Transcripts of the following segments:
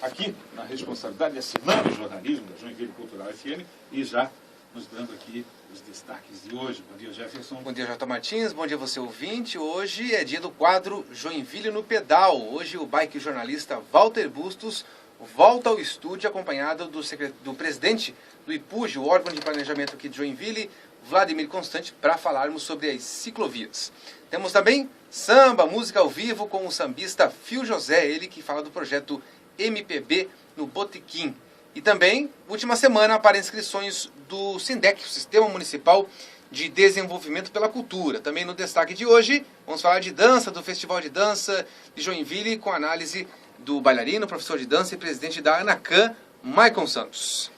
aqui na responsabilidade, assinando o jornalismo da Joinville Cultural FM e já nos dando aqui os destaques de hoje. Bom dia, Jefferson. Bom dia, J. Martins. Bom dia, você ouvinte. Hoje é dia do quadro Joinville no Pedal. Hoje o bike jornalista Walter Bustos volta ao estúdio acompanhado do presidente do IPUJ, o órgão de planejamento aqui de Joinville, Vladimir Constante, para falarmos sobre as ciclovias. Temos também samba, música ao vivo com o sambista Fio José, ele que fala do projeto MPB no Botequim. E também, última semana, para inscrições do SINDEC, o Sistema Municipal de Desenvolvimento pela Cultura. Também no destaque de hoje, vamos falar de dança, do Festival de Dança de Joinville, com análise do bailarino, professor de dança e presidente da ANACAM, Maicon Santos.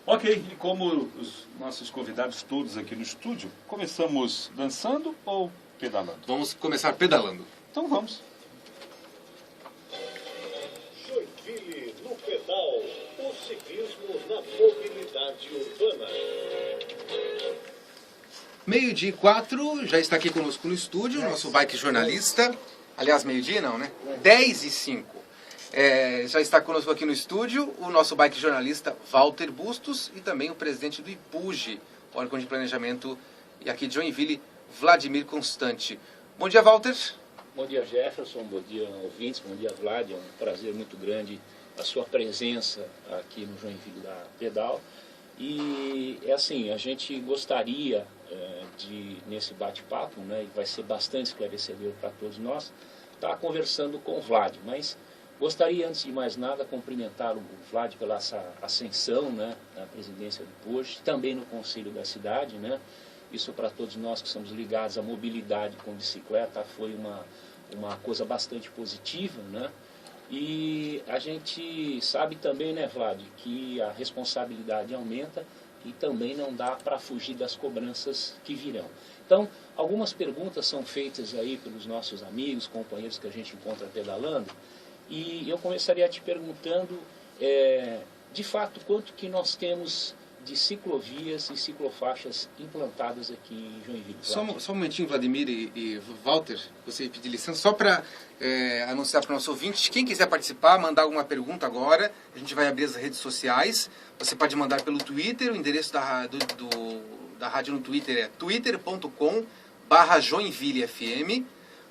Ok, e como os nossos convidados todos aqui no estúdio, começamos dançando ou pedalando? Vamos começar pedalando. Então vamos. Joinville no Pedal, o ciclismo na mobilidade urbana. 12:04, já está aqui conosco no estúdio, o nosso bike jornalista. Aliás, meio-dia não, né? 10:05. Já está conosco aqui no estúdio o nosso bike jornalista Walter Bustos e também o presidente do IPUJ, órgão de planejamento aqui de Joinville, Vladimir Constante. Bom dia, Walter. Bom dia, Jefferson. Bom dia, ouvintes. Bom dia, Vlad. É um prazer muito grande a sua presença aqui no Joinville da Pedal. E é assim, a gente gostaria de, nesse bate-papo, né, e vai ser bastante esclarecedor para todos nós, estar conversando com o Vlad, mas gostaria, antes de mais nada, cumprimentar o Vlad pela essa ascensão, né, na presidência do IPUJ, também no Conselho da Cidade, né. Isso para todos nós que somos ligados à mobilidade com bicicleta foi uma coisa bastante positiva, né. E a gente sabe também, né, Vlad, que a responsabilidade aumenta e também não dá para fugir das cobranças que virão. Então, algumas perguntas são feitas aí pelos nossos amigos, companheiros que a gente encontra pedalando, e eu começaria te perguntando, de fato, quanto que nós temos de ciclovias e ciclofaixas implantadas aqui em Joinville. Só um momentinho, Vladimir e Walter, você pedir licença, só para anunciar para o nosso ouvinte, quem quiser participar, mandar alguma pergunta agora, a gente vai abrir as redes sociais, você pode mandar pelo Twitter, o endereço da rádio no Twitter é twitter.com/JoinvilleFM,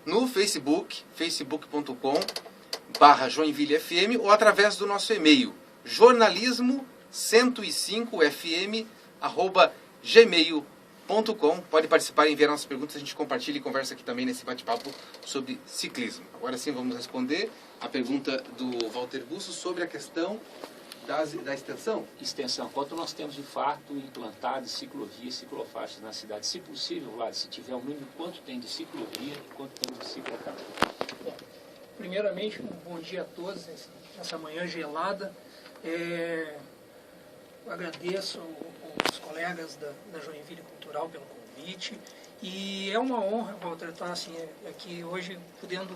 no Facebook, facebook.com/JoinvilleFM, ou através do nosso e-mail, jornalismo105fm@gmail.com. Pode participar e enviar nossas perguntas, a gente compartilha e conversa aqui também nesse bate-papo sobre ciclismo. Agora sim vamos responder a pergunta do Walter Bustos sobre a questão da extensão. Extensão. Quanto nós temos de fato implantado de ciclovias e ciclofaixas na cidade? Se possível, Vlad, se tiver um número, quanto tem de ciclovia e quanto temos de ciclofaixa? Primeiramente, um bom dia a todos nessa manhã gelada. Agradeço aos colegas da Joinville Cultural pelo convite e é uma honra, Walter, estar assim, aqui hoje podendo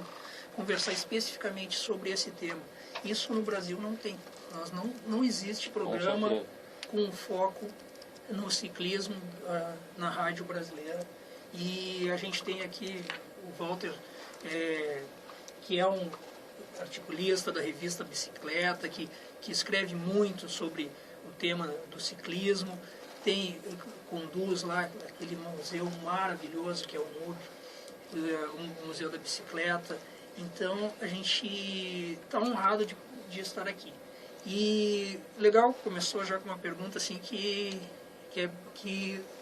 conversar especificamente sobre esse tema. Isso no Brasil não tem. Não existe programa com foco no ciclismo na rádio brasileira. E a gente tem aqui o Walter, que é um articulista da revista Bicicleta, que escreve muito sobre o tema do ciclismo, conduz lá aquele museu maravilhoso que é o MUB, o Museu da Bicicleta. Então a gente está honrado de estar aqui. E legal, começou já com uma pergunta assim que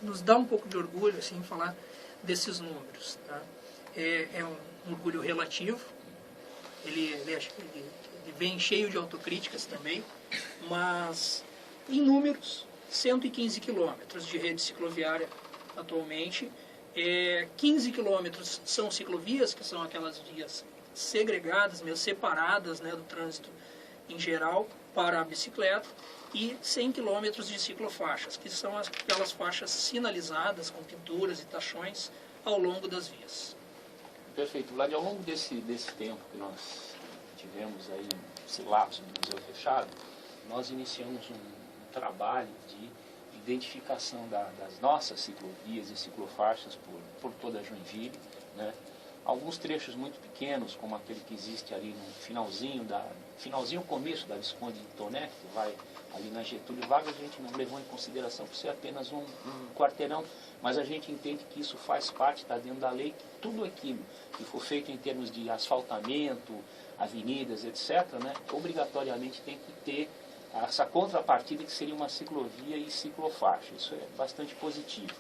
nos dá um pouco de orgulho assim falar desses números, tá? É um orgulho relativo. Ele vem cheio de autocríticas também, mas em números, 115 quilômetros de rede cicloviária atualmente, 15 quilômetros são ciclovias, que são aquelas vias segregadas, meio separadas, né, do trânsito em geral para a bicicleta, e 100 quilômetros de ciclofaixas, que são aquelas faixas sinalizadas com pinturas e tachões ao longo das vias. Perfeito, Vlad. Ao longo desse tempo que nós tivemos aí esse lapso do museu fechado, nós iniciamos um trabalho de identificação das nossas ciclovias e ciclofaixas por toda a Joinville, né? Alguns trechos muito pequenos, como aquele que existe ali no finalzinho finalzinho, o começo da Visconde de Toné, que vai ali na Getúlio Vargas, a gente não levou em consideração por ser apenas um quarteirão, mas a gente entende que isso faz parte, está dentro da lei, que tudo aquilo que for feito em termos de asfaltamento, avenidas, etc., né, obrigatoriamente tem que ter essa contrapartida que seria uma ciclovia e ciclofaixa. Isso é bastante positivo.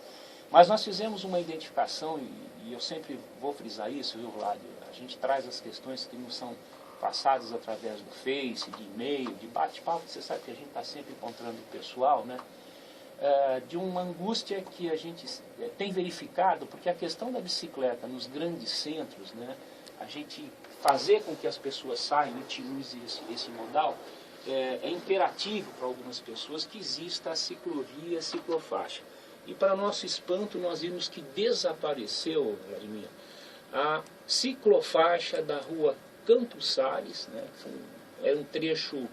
Mas nós fizemos uma identificação, e eu sempre vou frisar isso, viu, Vlad? A gente traz as questões que não são passadas através do Face, de e-mail, de bate-papo. Você sabe que a gente está sempre encontrando o pessoal, né? De uma angústia que a gente tem verificado, porque a questão da bicicleta nos grandes centros, né? A gente fazer com que as pessoas saiam e utilizem esse modal, é imperativo para algumas pessoas que exista a ciclovia, a ciclofaixa. E para nosso espanto, nós vimos que desapareceu, Vladimir, a ciclofaixa da rua Campos Sales, né? Era um trecho,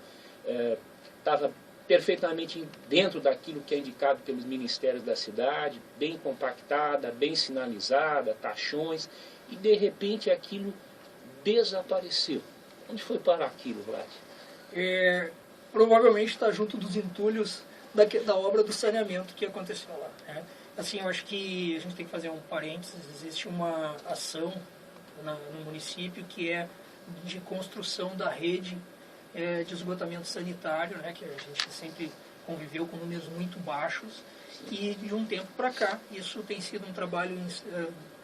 estava perfeitamente dentro daquilo que é indicado pelos ministérios da cidade, bem compactada, bem sinalizada, tachões, e de repente aquilo desapareceu. Onde foi parar aquilo, Vlad? Provavelmente está junto dos entulhos da obra do saneamento que aconteceu lá, né? Assim, eu acho que a gente tem que fazer um parênteses. Existe uma ação no município que é de construção da rede de esgotamento sanitário, né, que a gente sempre conviveu com números muito baixos, e de um tempo para cá isso tem sido um trabalho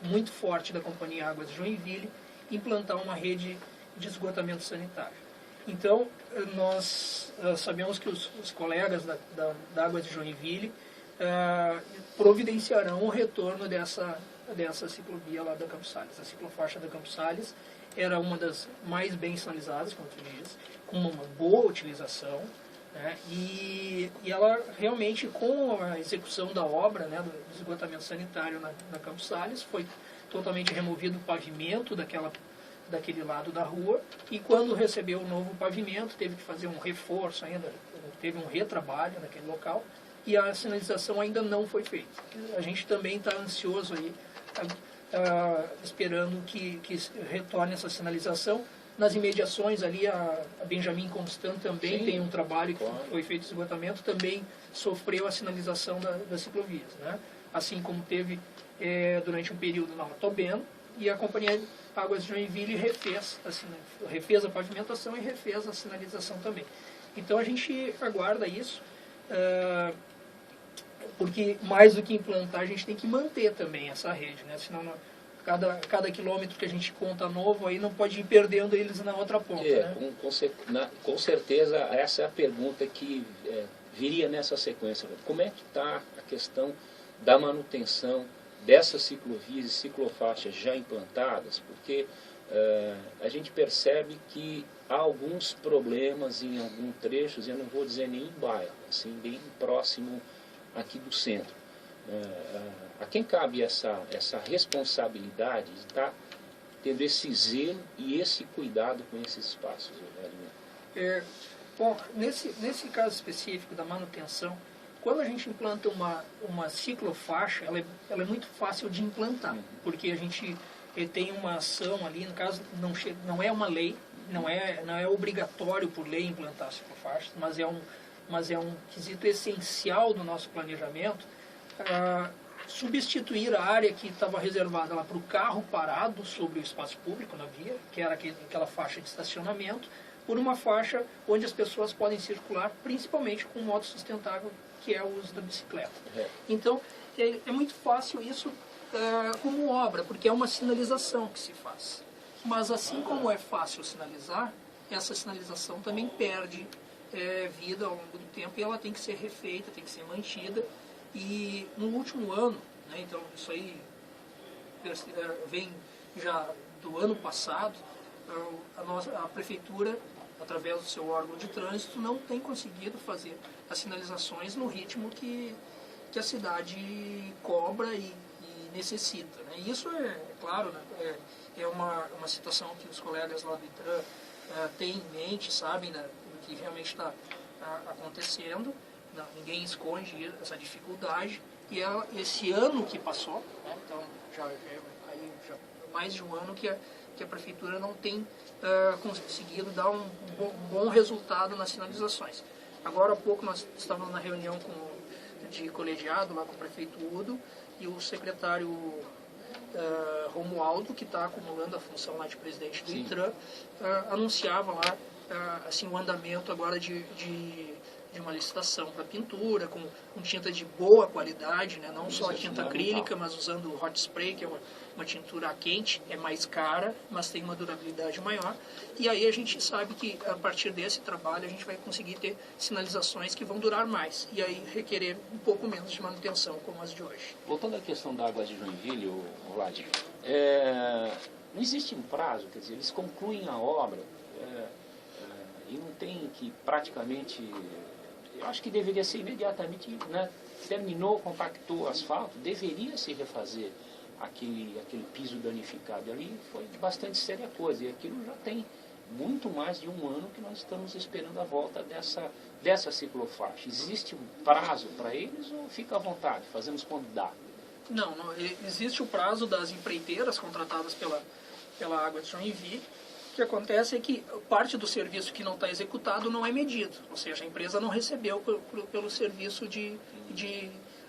muito forte da Companhia Águas de Joinville, implantar uma rede de esgotamento sanitário. Então, nós sabemos que os colegas da Águas de Joinville providenciarão o retorno dessa ciclovia lá da Campos Sales. A ciclofaixa da Campos Sales era uma das mais bem sinalizadas, como tu diz, com uma boa utilização, né? E ela realmente, com a execução da obra, né, do esgotamento sanitário na Campos Sales, foi totalmente removido o pavimento daquele lado da rua, e quando recebeu o novo pavimento, teve que fazer um reforço ainda, teve um retrabalho naquele local, e a sinalização ainda não foi feita. A gente também está ansioso aí, esperando que retorne essa sinalização. Nas imediações ali, a Benjamin Constant também tem um trabalho que foi feito de esgotamento, também sofreu a sinalização das ciclovias, né? Assim como teve durante um período na Otobeno, e a Companhia Águas de Joinville refez a pavimentação e refez a sinalização também. Então a gente aguarda isso, porque mais do que implantar, a gente tem que manter também essa rede, né? Senão cada quilômetro que a gente conta novo aí não pode ir perdendo eles na outra ponta, né? Com certeza essa é a pergunta que viria nessa sequência. Como é que está a questão da manutenção dessas ciclovias e ciclofaixas já implantadas? Porque a gente percebe que há alguns problemas em alguns trechos, eu não vou dizer nem em bairro, assim, bem próximo aqui do centro. A quem cabe essa responsabilidade de estar tendo esse zelo e esse cuidado com esses espaços, Vladimir? Bom, nesse caso específico da manutenção, quando a gente implanta uma ciclofaixa, ela é muito fácil de implantar, porque a gente tem uma ação ali, no caso não é uma lei, não é obrigatório por lei implantar ciclofaixas, mas é um quesito essencial do nosso planejamento, substituir a área que estava reservada lá para o carro parado sobre o espaço público na via, que era aquela faixa de estacionamento, por uma faixa onde as pessoas podem circular, principalmente com um modo sustentável, que é o uso da bicicleta. Então, é muito fácil isso como obra, porque é uma sinalização que se faz. Mas assim como é fácil sinalizar, essa sinalização também perde vida ao longo do tempo, e ela tem que ser refeita, tem que ser mantida. E no último ano, né, então isso aí vem já do ano passado, a prefeitura, através do seu órgão de trânsito, não tem conseguido fazer as sinalizações no ritmo que a cidade cobra e necessita, né? E isso claro, né, é uma situação que os colegas lá do ITRAN têm em mente, sabem, né, do que realmente está acontecendo. Não, ninguém esconde essa dificuldade, e esse ano que passou, né, então já mais de um ano que que a Prefeitura não tem conseguido dar um bom resultado nas sinalizações. Agora há pouco nós estávamos na reunião de colegiado lá com o prefeito Udo e o secretário Romualdo, que está acumulando a função lá de presidente do ITRAN, anunciava lá assim, o andamento agora de uma licitação para pintura, com tinta de boa qualidade, né? Não só a tinta acrílica, mas usando o hot spray, que é uma tintura quente, é mais cara, mas tem uma durabilidade maior. E aí a gente sabe que a partir desse trabalho a gente vai conseguir ter sinalizações que vão durar mais, e aí requerer um pouco menos de manutenção, como as de hoje. Voltando à questão da Águas de Joinville, o Vlad, não existe um prazo, quer dizer, eles concluem a obra e não tem que praticamente... Eu acho que deveria ser imediatamente, né? Terminou, compactou o asfalto, deveria se refazer aquele piso danificado. Ali foi bastante séria coisa, e aquilo já tem muito mais de um ano que nós estamos esperando a volta dessa ciclofaixa. Existe um prazo para eles ou fica à vontade, fazemos quando dá? Não, existe o prazo das empreiteiras contratadas pela Água de Joinville. O que acontece é que parte do serviço que não está executado não é medido, ou seja, a empresa não recebeu pelo serviço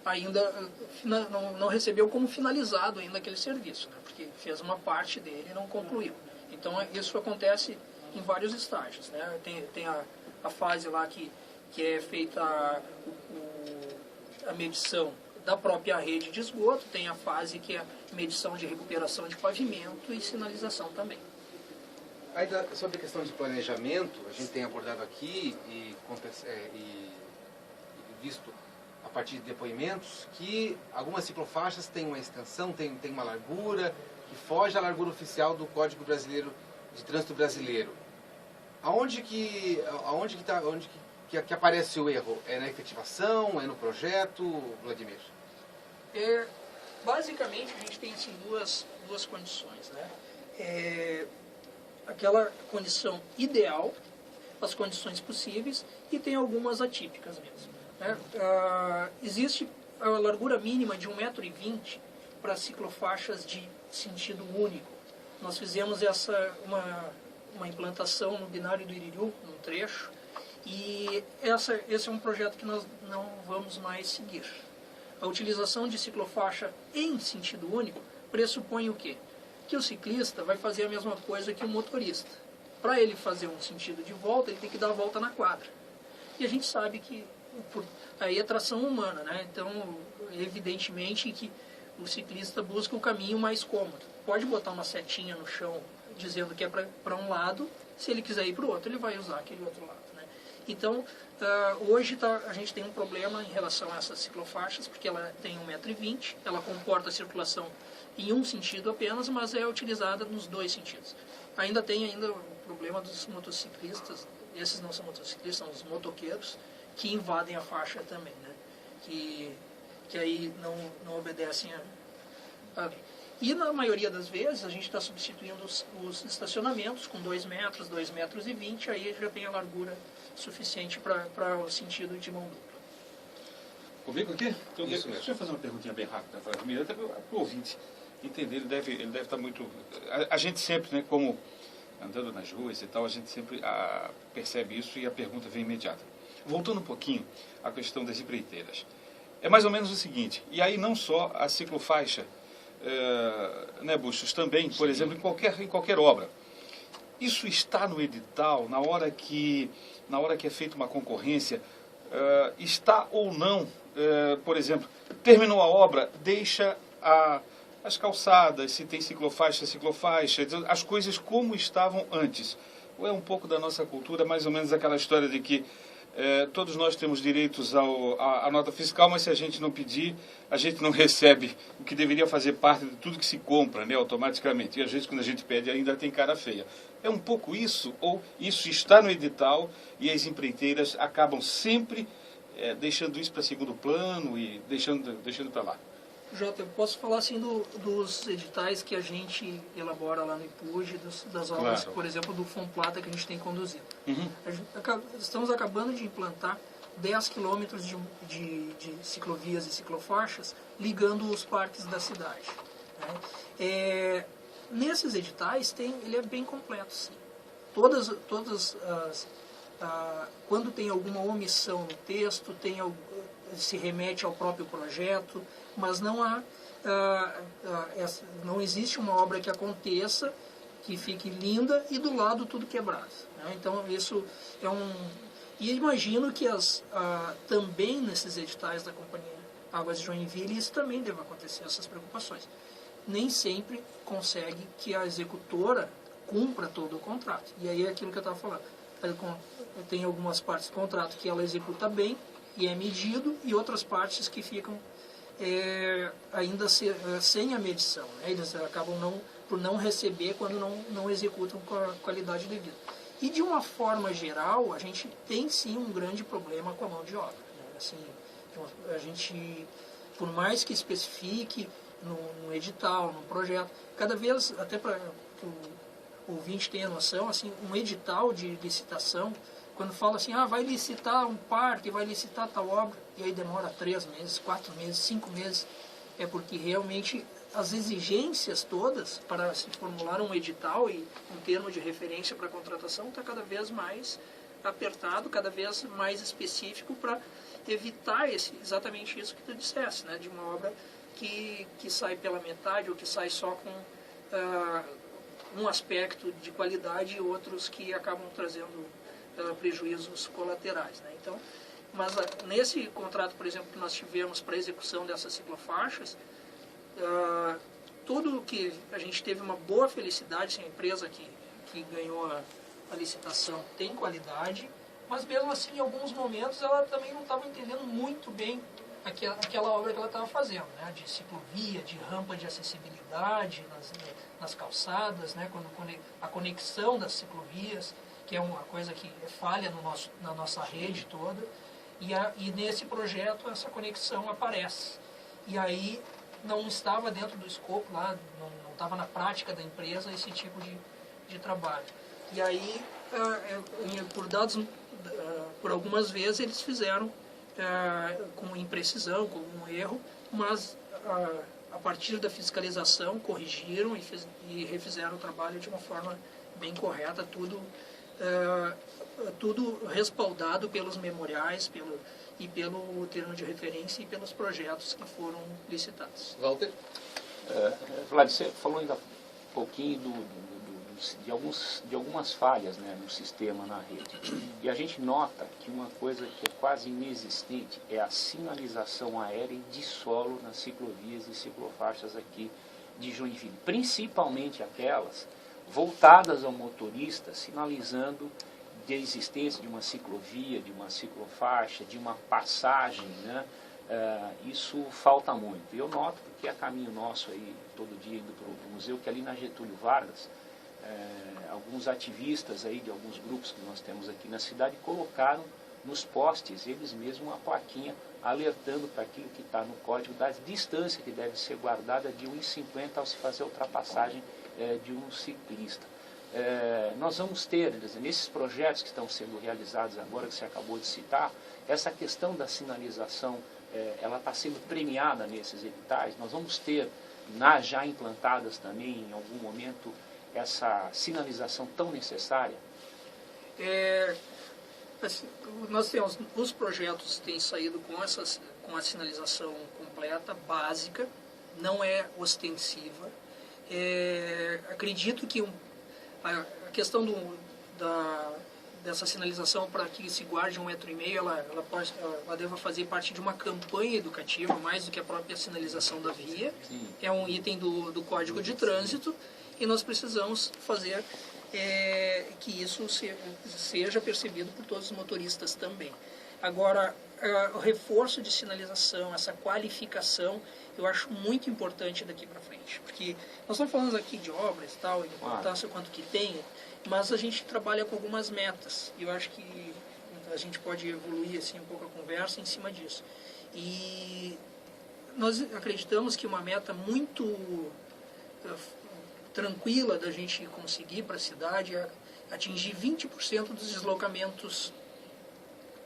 ainda não recebeu como finalizado ainda aquele serviço, né? Porque fez uma parte dele e não concluiu. Então isso acontece em vários estágios, né? Tem a fase lá que é feita a medição da própria rede de esgoto, tem a fase que é a medição de recuperação de pavimento e sinalização também. Ainda sobre a questão de planejamento, a gente tem abordado aqui e visto a partir de depoimentos que algumas ciclofaixas têm uma extensão, têm uma largura que foge à largura oficial do Código Brasileiro de Trânsito Brasileiro. Aonde que aparece o erro? É na efetivação? É no projeto, Vladimir? Basicamente a gente tem assim, duas condições, né? Aquela condição ideal, as condições possíveis, e tem algumas atípicas mesmo, né? Existe a largura mínima de 1,20 m para ciclofaixas de sentido único. Nós fizemos uma implantação no binário do Iririú, num trecho, e esse é um projeto que nós não vamos mais seguir. A utilização de ciclofaixa em sentido único pressupõe o quê? Que o ciclista vai fazer a mesma coisa que o motorista. Para ele fazer um sentido de volta, ele tem que dar a volta na quadra. E a gente sabe que aí é tração humana, né? Então, evidentemente que o ciclista busca o caminho mais cômodo. Pode botar uma setinha no chão dizendo que é para um lado, se ele quiser ir para o outro, ele vai usar aquele outro lado, né? Então, hoje a gente tem um problema em relação a essas ciclofaixas, porque ela tem 1,20 m, ela comporta a circulação em um sentido apenas, mas é utilizada nos dois sentidos. Ainda tem o problema dos motociclistas, esses não são motociclistas, são os motoqueiros, que invadem a faixa também, né? Que aí não obedecem a lei. E na maioria das vezes a gente está substituindo os estacionamentos com 2 metros, 2,20 metros, aí já tem a largura suficiente para o sentido de mão dupla. Comigo aqui? Então, Isso mesmo. deixa eu fazer uma perguntinha bem rápida, Vladimir, até para o ouvinte entender, ele deve estar muito... A gente sempre, né, como andando nas ruas e tal, a gente sempre percebe isso e a pergunta vem imediata. Voltando um pouquinho à questão das empreiteiras. É mais ou menos o seguinte, e aí não só a ciclofaixa, né, Bustos, também, por exemplo, em qualquer obra. Isso está no edital, na hora que é feita uma concorrência, está ou não, por exemplo, terminou a obra, deixa as calçadas, se tem ciclofaixa, as coisas como estavam antes. Ou é um pouco da nossa cultura, mais ou menos aquela história de que todos nós temos direitos à nota fiscal, mas se a gente não pedir, a gente não recebe o que deveria fazer parte de tudo que se compra, né, automaticamente. E às vezes quando a gente pede ainda tem cara feia. É um pouco isso, ou isso está no edital e as empreiteiras acabam sempre deixando isso para segundo plano e deixando para lá. Jota, eu posso falar assim dos editais que a gente elabora lá no IPUJ, das obras, Claro. por exemplo, do FONPLATA que a gente tem conduzido. Uhum. Estamos acabando de implantar 10 quilômetros de ciclovias e ciclofaixas ligando os parques da cidade, né? nesses editais ele é bem completo, sim. Quando tem alguma omissão no texto, se remete ao próprio projeto, mas não existe uma obra que aconteça, que fique linda e do lado tudo quebrado, né? Então isso é E imagino que também nesses editais da Companhia Águas de Joinville, isso também deve acontecer, essas preocupações. Nem sempre consegue que a executora cumpra todo o contrato. E aí é aquilo que eu estava falando. Tem algumas partes do contrato que ela executa bem e é medido, e outras partes que ficam ainda sem a medição, né? Eles acabam por não receber quando não executam com a qualidade devida. E de uma forma geral, a gente tem sim um grande problema com a mão de obra, né? Assim, a gente, por mais que especifique no edital, no projeto, cada vez, até para o ouvinte tenha noção, assim, um edital de licitação, quando fala assim, vai licitar um parque, vai licitar tal obra, e aí demora 3 meses, 4 meses, 5 meses, é porque realmente as exigências todas para se formular um edital e um termo de referência para a contratação está cada vez mais apertado, cada vez mais específico para evitar exatamente isso que tu disseste, né, de uma obra que sai pela metade ou que sai só com um aspecto de qualidade e outros que acabam trazendo prejuízos colaterais, né? Então, mas nesse contrato, por exemplo, que nós tivemos para execução dessas ciclofaixas, tudo que a gente teve uma boa felicidade, a empresa que ganhou a licitação tem qualidade, mas mesmo assim, em alguns momentos, ela também não estava entendendo muito bem aquela obra que ela estava fazendo, né? De ciclovia, de rampa de acessibilidade nas calçadas, né? Quando a conexão das ciclovias, que é uma coisa que falha na nossa rede toda, e nesse projeto essa conexão aparece. E aí não estava dentro do escopo lá, não estava na prática da empresa esse tipo de trabalho. E aí, por algumas vezes, eles fizeram com imprecisão, com um erro, mas a partir da fiscalização corrigiram e refizeram o trabalho de uma forma bem correta, tudo respaldado pelos memoriais, pelo termo de referência e pelos projetos que foram licitados. Walter? Vlad, você falou ainda um pouquinho de algumas falhas, né, no sistema, na rede. E a gente nota que uma coisa que é quase inexistente é a sinalização aérea de solo nas ciclovias e ciclofaixas aqui de Joinville. Principalmente aquelas voltadas ao motorista, sinalizando de existência de uma ciclovia, de uma ciclofaixa, de uma passagem, né? Isso falta muito. Eu noto porque é caminho nosso aí, todo dia indo para o museu, que ali na Getúlio Vargas, alguns ativistas aí de alguns grupos que nós temos aqui na cidade colocaram nos postes, eles mesmos, uma plaquinha alertando para aquilo que está no código da distância que deve ser guardada de 1,50 ao se fazer a ultrapassagem de um ciclista. Nós vamos ter, nesses projetos que estão sendo realizados agora, que você acabou de citar, essa questão da sinalização, ela está sendo premiada nesses editais. Nós vamos ter, já implantadas também, em algum momento, essa sinalização tão necessária? Nós temos, os projetos têm saído com a sinalização completa, básica, não é ostensiva. Acredito que a questão dessa sinalização para que se guarde 1,5 metros, ela deva fazer parte de uma campanha educativa, mais do que a própria sinalização da via. Sim. É um item do Código de Trânsito e nós precisamos fazer que isso seja percebido por todos os motoristas também. Agora, o reforço de sinalização, essa qualificação, eu acho muito importante daqui para frente, porque nós estamos falando aqui de obras e tal, importância quanto que tem, mas a gente trabalha com algumas metas, e eu acho que a gente pode evoluir assim, um pouco a conversa em cima disso. E nós acreditamos que uma meta muito tranquila da gente conseguir para a cidade é atingir 20% dos deslocamentos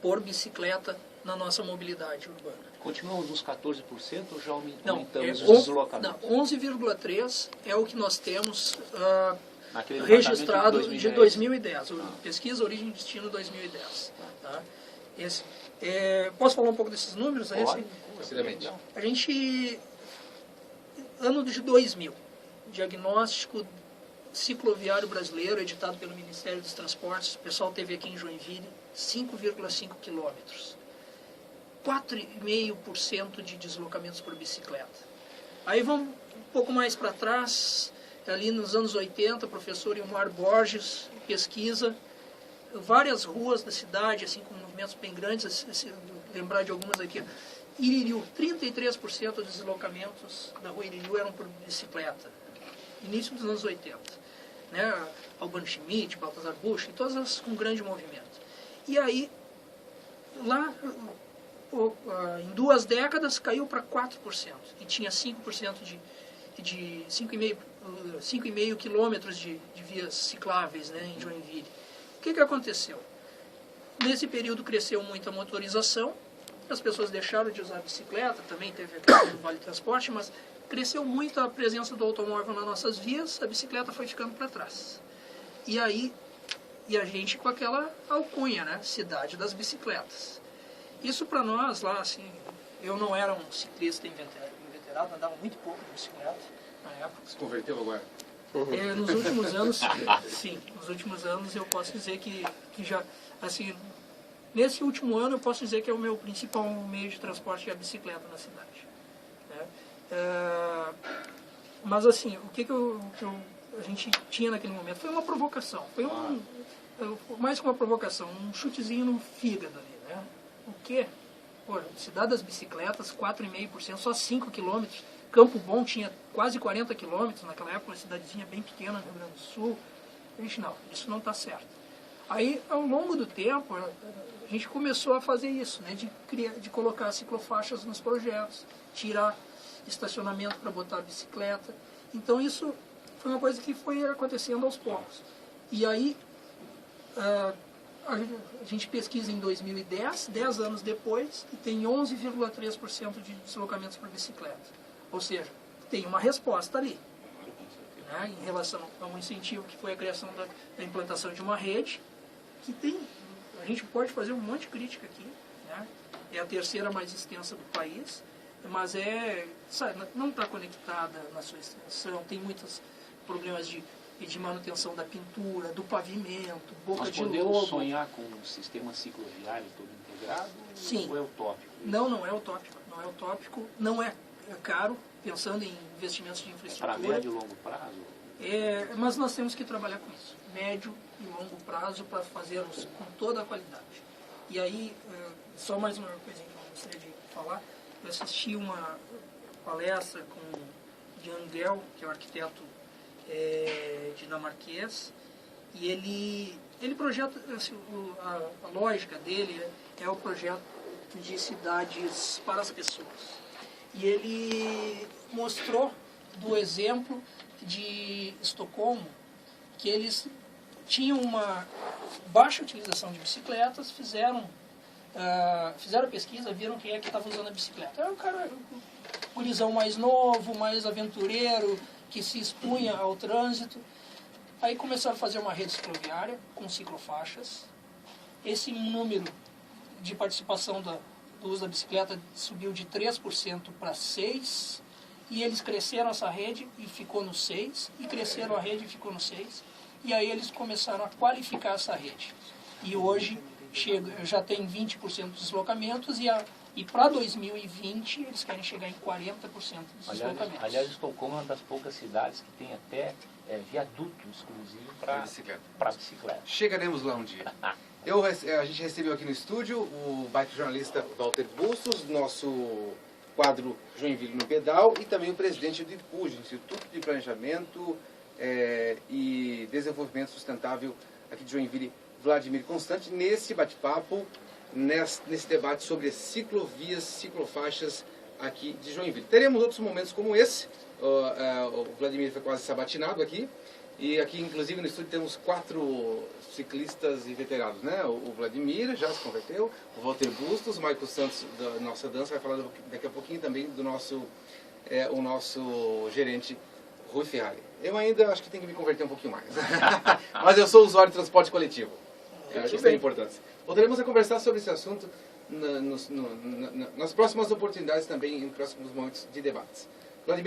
por bicicleta na nossa mobilidade urbana. Continuamos nos 14% ou já Não, aumentamos os deslocamentos? 11,3% é o que nós temos Naquele registrado levantamento de 2010. Pesquisa Origem e Destino 2010. Tá? Posso falar um pouco desses números? Pode. Sinceramente. A gente, ano de 2000, diagnóstico cicloviário brasileiro, editado pelo Ministério dos Transportes, o pessoal teve aqui em Joinville, 5,5 quilômetros. 4,5% de deslocamentos por bicicleta. Aí vamos um pouco mais para trás, ali nos anos 80, o professor Ilmar Borges pesquisa várias ruas da cidade, assim, com movimentos bem grandes, lembrar de algumas aqui. Iririu, 33% dos deslocamentos da rua Iririu eram por bicicleta. Início dos anos 80. Né? Albano Schmidt, Baltazar Busch, e todas elas com grande movimento. E aí, lá, em 2 décadas, caiu para 4%. E tinha 5% de 5,5 quilômetros de vias cicláveis, né, em Joinville. O que aconteceu? Nesse período cresceu muito a motorização, as pessoas deixaram de usar a bicicleta, também teve a questão do Vale Transporte, mas cresceu muito a presença do automóvel nas nossas vias, a bicicleta foi ficando para trás. E aí, a gente com aquela alcunha, né, cidade das bicicletas. Isso para nós lá, assim, eu não era um ciclista inveterado, andava muito pouco de bicicleta na época. Se converteu agora? Nos últimos anos, sim, nos últimos anos eu posso dizer que já, assim, nesse último ano eu posso dizer que é o meu principal meio de transporte é a bicicleta na cidade. Né? Mas assim, o que a gente tinha naquele momento foi uma provocação, foi mais que uma provocação, um chutezinho no fígado ali, né? O quê? Pô, cidade das bicicletas, 4,5%, só 5 quilômetros. Campo Bom tinha quase 40 quilômetros naquela época, uma cidadezinha bem pequena no Rio Grande do Sul. A gente, não, isso não está certo. Aí, ao longo do tempo, a gente começou a fazer isso, né, de colocar ciclofaixas nos projetos, tirar estacionamento para botar a bicicleta. Então, isso foi uma coisa que foi acontecendo aos poucos. E aí, a gente pesquisa em 2010, 10 anos depois, e tem 11,3% de deslocamentos por bicicleta. Ou seja, tem uma resposta ali, né, em relação a um incentivo que foi a criação da implantação de uma rede, que tem, a gente pode fazer um monte de crítica aqui, né, é a terceira mais extensa do país, mas não está conectada na sua extensão, tem muitos problemas de manutenção da pintura, do pavimento, boca de lobo. Nós podemos sonhar com um sistema cicloviário todo integrado? Sim. Ou é utópico? Não é utópico. Não é utópico, não é caro, pensando em investimentos de infraestrutura. Para médio e longo prazo? Mas nós temos que trabalhar com isso, médio e longo prazo, para fazermos com toda a qualidade. E aí, só mais uma coisinha que eu gostaria de falar. Eu assisti uma palestra com Jan Gehl, que é um arquiteto dinamarquês, e ele projeta, assim, a lógica dele é o projeto de cidades para as pessoas. E ele mostrou do exemplo de Estocolmo que eles tinham uma baixa utilização de bicicletas, fizeram a pesquisa, viram quem é que estava usando a bicicleta. Era um cara, um gurizão mais novo, mais aventureiro, que se expunha ao trânsito. Aí começaram a fazer uma rede cicloviária com ciclofaixas. Esse número de participação do uso da bicicleta subiu de 3% para 6%, e eles cresceram essa rede e ficou no 6%, e cresceram a rede e ficou no 6%, e aí eles começaram a qualificar essa rede. E hoje já tem 20% dos deslocamentos, e para 2020 eles querem chegar em 40% dos deslocamentos. Aliás, Estocolmo é uma das poucas cidades que tem até viaduto exclusivo para bicicleta. Chegaremos lá um dia. A gente recebeu aqui no estúdio o bike jornalista Walter Bustos, nosso quadro Joinville no Pedal, e também o presidente do IPUJ, Instituto de Planejamento e Desenvolvimento Sustentável aqui de Joinville, Vladimir Constante, nesse bate-papo, nesse debate sobre ciclovias, ciclofaixas aqui de Joinville. Teremos outros momentos como esse. O Vladimir foi quase sabatinado aqui, E aqui, inclusive, no estúdio temos 4 ciclistas e veteranos, né? O Vladimir já se converteu, o Walter Bustos, o Michael Santos da nossa dança, vai falar daqui a pouquinho também do nosso, o nosso gerente Rui Ferrari. Eu ainda acho que tenho que me converter um pouquinho mais. Mas eu sou usuário de transporte coletivo. Isso é importante. Voltaremos a conversar sobre esse assunto nas próximas oportunidades também, em próximos momentos de debates.